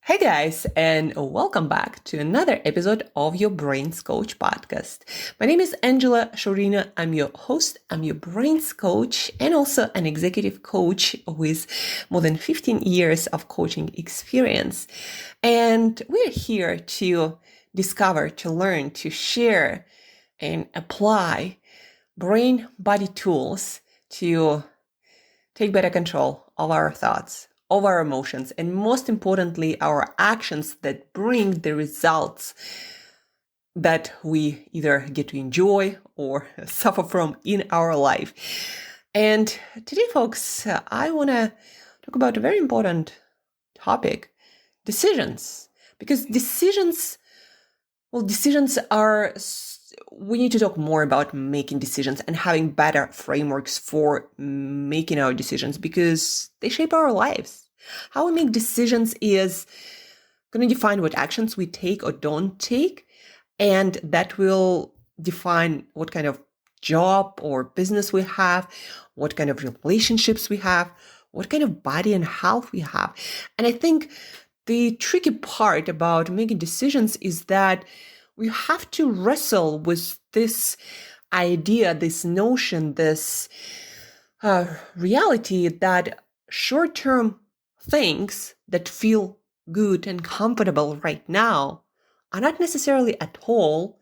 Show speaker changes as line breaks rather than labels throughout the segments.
Hey guys, and welcome back to another episode of your Brains Coach podcast. My name is Angela Shurina. I'm your host, I'm your brains coach, and also an executive coach with more than 15 years of coaching experience. And we're here to discover, to learn, to share, and apply brain body tools to take better control of our thoughts, of our emotions, and most importantly, our actions that bring the results that we either get to enjoy or suffer from in our life. And today, folks, I want to talk about a very important topic, decisions. Because decisions are, we need to talk more about making decisions and having better frameworks for making our decisions because they shape our lives. How we make decisions is going to define what actions we take or don't take, and that will define what kind of job or business we have, what kind of relationships we have, what kind of body and health we have. And I think the tricky part about making decisions is that we have to wrestle with this idea, this notion, this reality that short-term things that feel good and comfortable right now are not necessarily at all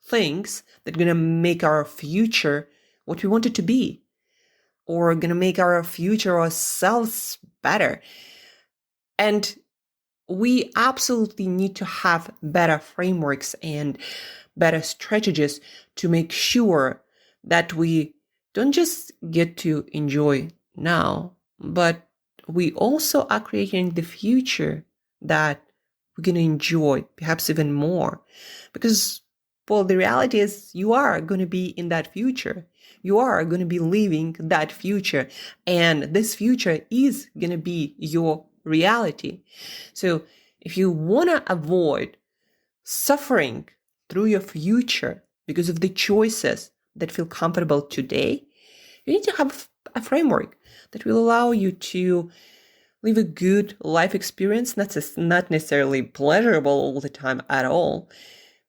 things that are going to make our future what we want it to be, or going to make our future ourselves better. And we absolutely need to have better frameworks and better strategies to make sure that we don't just get to enjoy now, but we also are creating the future that we're going to enjoy, perhaps even more. Because, well, the reality is you are going to be in that future. You are going to be living that future. And this future is going to be your reality. So if you want to avoid suffering through your future because of the choices that feel comfortable today, you need to have a framework that will allow you to live a good life experience, not necessarily pleasurable all the time at all,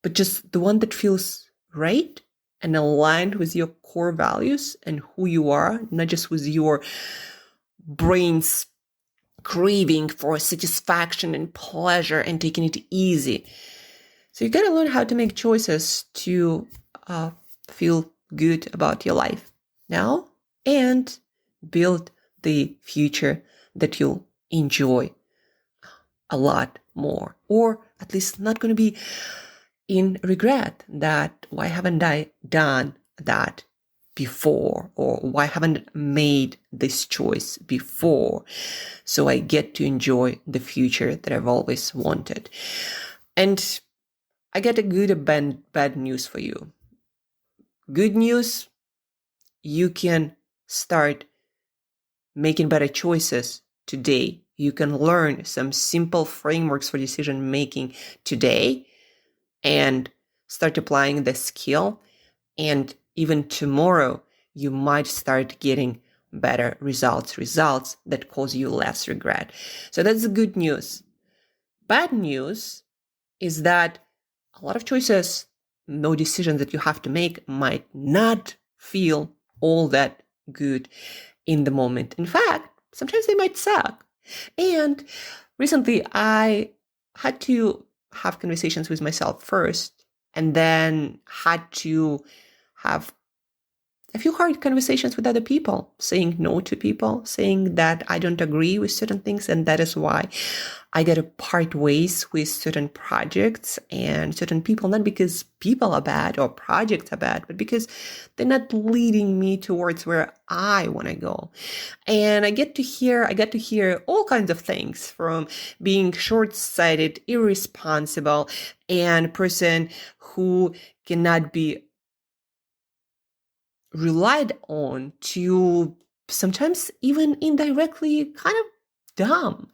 but just the one that feels right and aligned with your core values and who you are, not just with your brain's craving for satisfaction and pleasure and taking it easy. So you got to learn how to make choices to feel good about your life now and build the future that you'll enjoy a lot more, or at least not going to be in regret that why haven't I done that before, or why haven't I made this choice before, so I get to enjoy the future that I've always wanted. And I get a good and bad news for you. Good news, you can start making better choices today. You can learn some simple frameworks for decision making today and start applying the skill. And even tomorrow, you might start getting better results that cause you less regret. So that's the good news. Bad news is that a lot of choices, no decisions that you have to make might not feel all that good in the moment. In fact, sometimes they might suck. And recently I had to have conversations with myself first, and then had to have a few hard conversations with other people, saying no to people, saying that I don't agree with certain things, and that is why I got to part ways with certain projects and certain people, not because people are bad or projects are bad, but because they're not leading me towards where I want to go. And I got to hear all kinds of things, from being short-sighted, irresponsible, and a person who cannot be relied on, to sometimes even indirectly kind of dumb.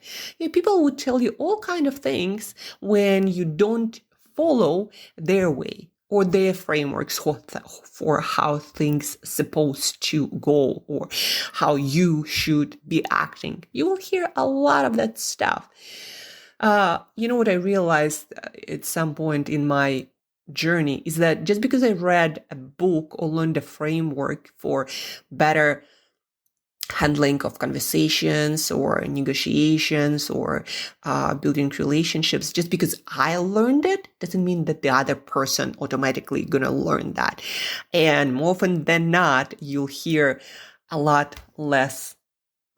People would tell you all kind of things when you don't follow their way or their frameworks for how things supposed to go or how you should be acting. You will hear a lot of that stuff. What I realized at some point in my journey is that just because I read a book or learned a framework for better handling of conversations or negotiations or building relationships, just because I learned it doesn't mean that the other person automatically gonna learn that. And more often than not, you'll hear a lot less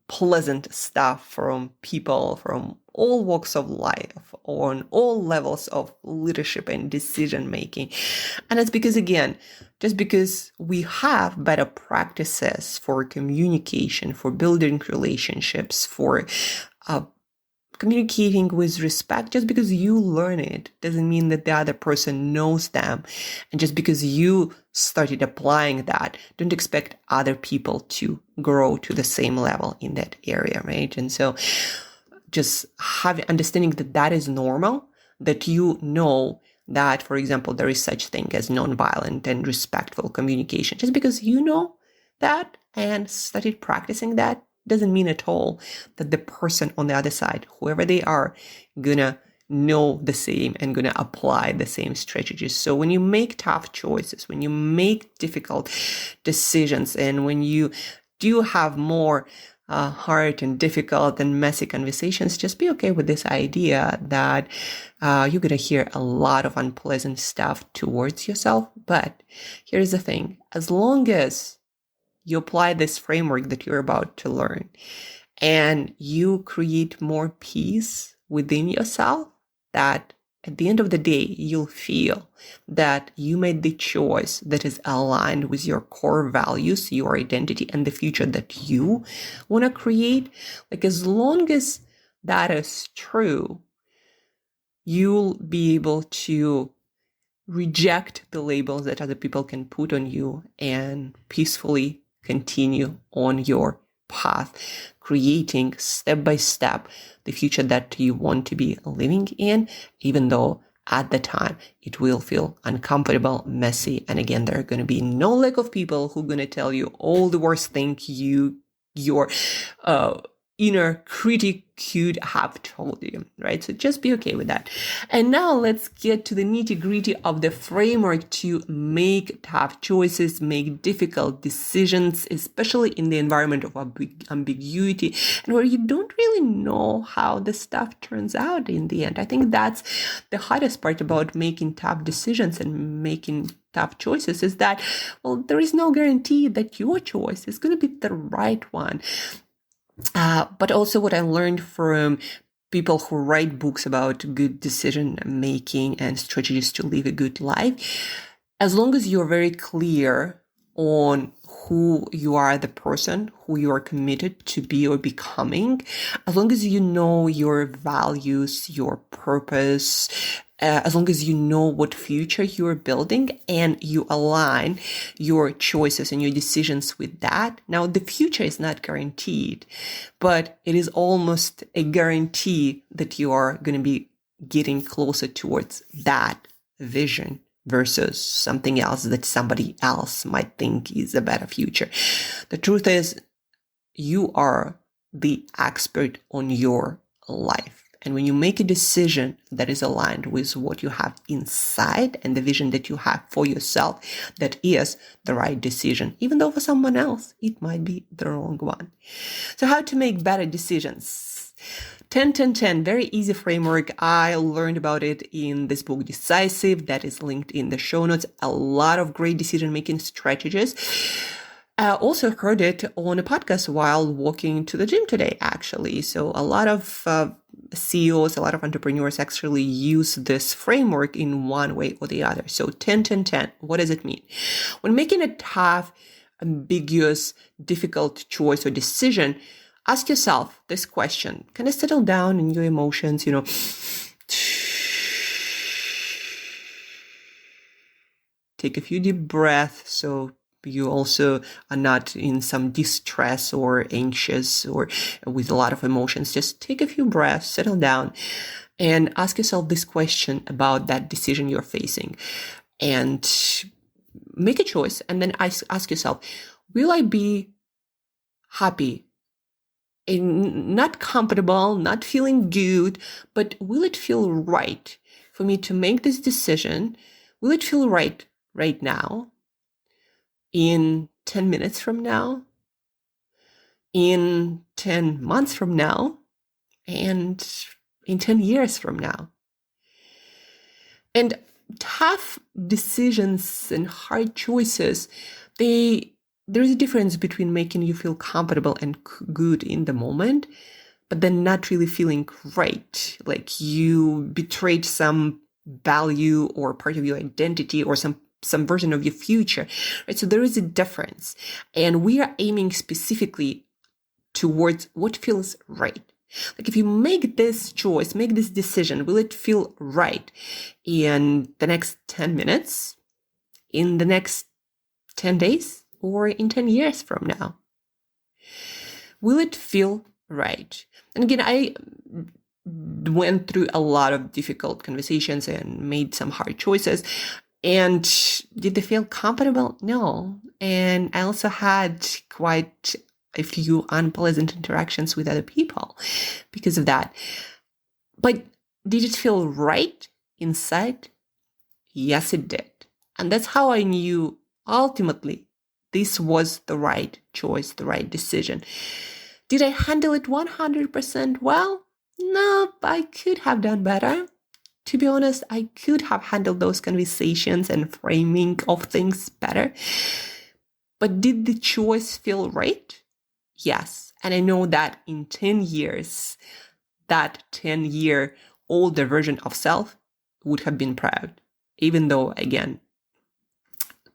pleasant stuff from people from all walks of life on all levels of leadership and decision making. And it's because, again, just because we have better practices for communication, for building relationships, for communicating with respect, just because you learn it doesn't mean that the other person knows them. And just because you started applying that, don't expect other people to grow to the same level in that area, right? And so just understanding that that is normal, that you know that, for example, there is such thing as nonviolent and respectful communication. Just because you know that and started practicing that doesn't mean at all that the person on the other side, whoever they are, gonna know the same and gonna apply the same strategies. So when you make tough choices, when you make difficult decisions, and when you do have more hard and difficult and messy conversations, just be okay with this idea that you're gonna hear a lot of unpleasant stuff towards yourself. But here's the thing: as long as you apply this framework that you're about to learn and you create more peace within yourself, that at the end of the day, you'll feel that you made the choice that is aligned with your core values, your identity, and the future that you want to create. Like, as long as that is true, you'll be able to reject the labels that other people can put on you and peacefully continue on your path, creating step by step the future that you want to be living in, even though at the time it will feel uncomfortable, messy. And again, there are going to be no lack of people who are going to tell you all the worst thing your inner critic could have told you, right? So just be okay with that. And now let's get to the nitty-gritty of the framework to make tough choices, make difficult decisions, especially in the environment of ambiguity and where you don't really know how the stuff turns out in the end. I think that's the hardest part about making tough decisions and making tough choices, is that, well, there is no guarantee that your choice is going to be the right one. But also what I learned from people who write books about good decision making and strategies to live a good life, as long as you're very clear on who you are, the person who you are committed to be or becoming, as long as you know your values, your purpose, as long as you know what future you're building and you align your choices and your decisions with that. Now, the future is not guaranteed, but it is almost a guarantee that you are going to be getting closer towards that vision versus something else that somebody else might think is a better future. The truth is, you are the expert on your life. And when you make a decision that is aligned with what you have inside and the vision that you have for yourself, that is the right decision, even though for someone else, it might be the wrong one. So how to make better decisions? 10-10-10, very easy framework. I learned about it in this book, Decisive, that is linked in the show notes. A lot of great decision-making strategies. I also heard it on a podcast while walking to the gym today, actually. So a lot of CEOs, a lot of entrepreneurs actually use this framework in one way or the other. So 10-10-10, what does it mean? When making a tough, ambiguous, difficult choice or decision, ask yourself this question. Can I settle down in your emotions, take a few deep breaths so you also are not in some distress or anxious or with a lot of emotions. Just take a few breaths, settle down, and ask yourself this question about that decision you're facing. And make a choice, and then ask yourself, will I be happy not comfortable, not feeling good, but will it feel right for me to make this decision? Will it feel right now? In 10 minutes from now? In 10 months from now? And in 10 years from now? And tough decisions and hard choices, there is a difference between making you feel comfortable and good in the moment, but then not really feeling great, like you betrayed some value or part of your identity or some version of your future, right? So there is a difference. And we are aiming specifically towards what feels right. Like if you make this choice, make this decision, will it feel right in the next 10 minutes, in the next 10 days, or in 10 years from now? Will it feel right? And again, I went through a lot of difficult conversations and made some hard choices. And did they feel comfortable? No. And I also had quite a few unpleasant interactions with other people because of that. But did it feel right inside? Yes, it did. And that's how I knew ultimately this was the right choice, the right decision. Did I handle it 100% well? No, I could have done better. To be honest, I could have handled those conversations and framing of things better. But did the choice feel right? Yes. And I know that in 10 years, that 10-year older version of self would have been proud, even though, again,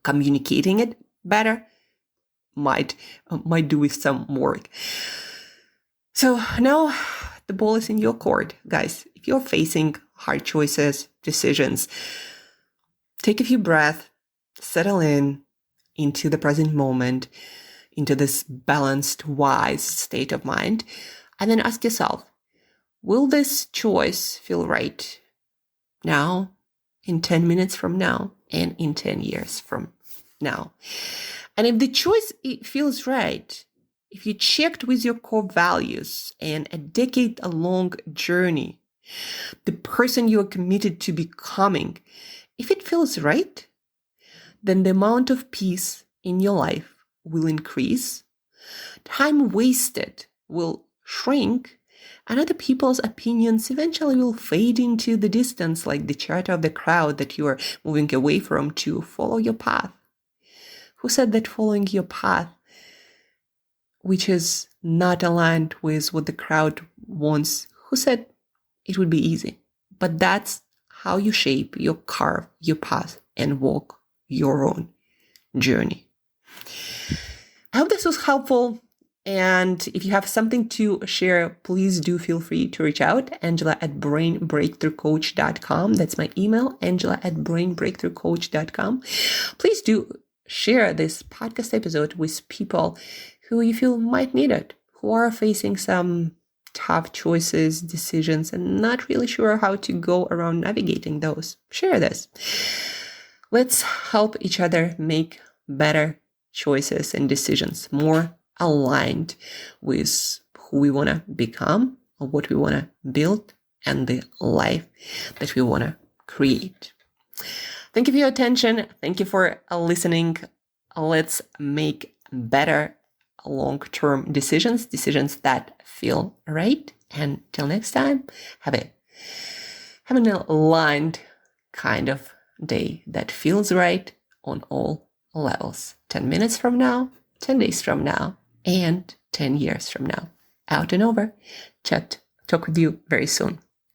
communicating it better might do with some work. So now the ball is in your court, guys. If you're facing hard choices, decisions, take a few breaths, settle into the present moment, into this balanced, wise state of mind, and then ask yourself, will this choice feel right now, in 10 minutes from now, and in 10 years from now? And if the choice feels right, if you checked with your core values and a decade-long journey, the person you are committed to becoming, if it feels right, then the amount of peace in your life will increase, time wasted will shrink, and other people's opinions eventually will fade into the distance like the chatter of the crowd that you are moving away from to follow your path. Who said that following your path, which is not aligned with what the crowd wants, who said it would be easy? But that's how you shape, you carve your path and walk your own journey. I hope this was helpful. And if you have something to share, please do feel free to reach out. Angela@brainbreakthroughcoach.com. That's my email, Angela@brainbreakthroughcoach.com. Please do share this podcast episode with people who you feel might need it, who are facing some tough choices, decisions, and not really sure how to go around navigating those. Share this. Let's help each other make better choices and decisions, more aligned with who we want to become, or what we want to build, and the life that we want to create. Thank you for your attention. Thank you for listening. Let's make better long-term decisions that feel right. And till next time, have an aligned kind of day that feels right on all levels. 10 minutes from now, 10 days from now, and 10 years from now. Out and over. Talk with you very soon.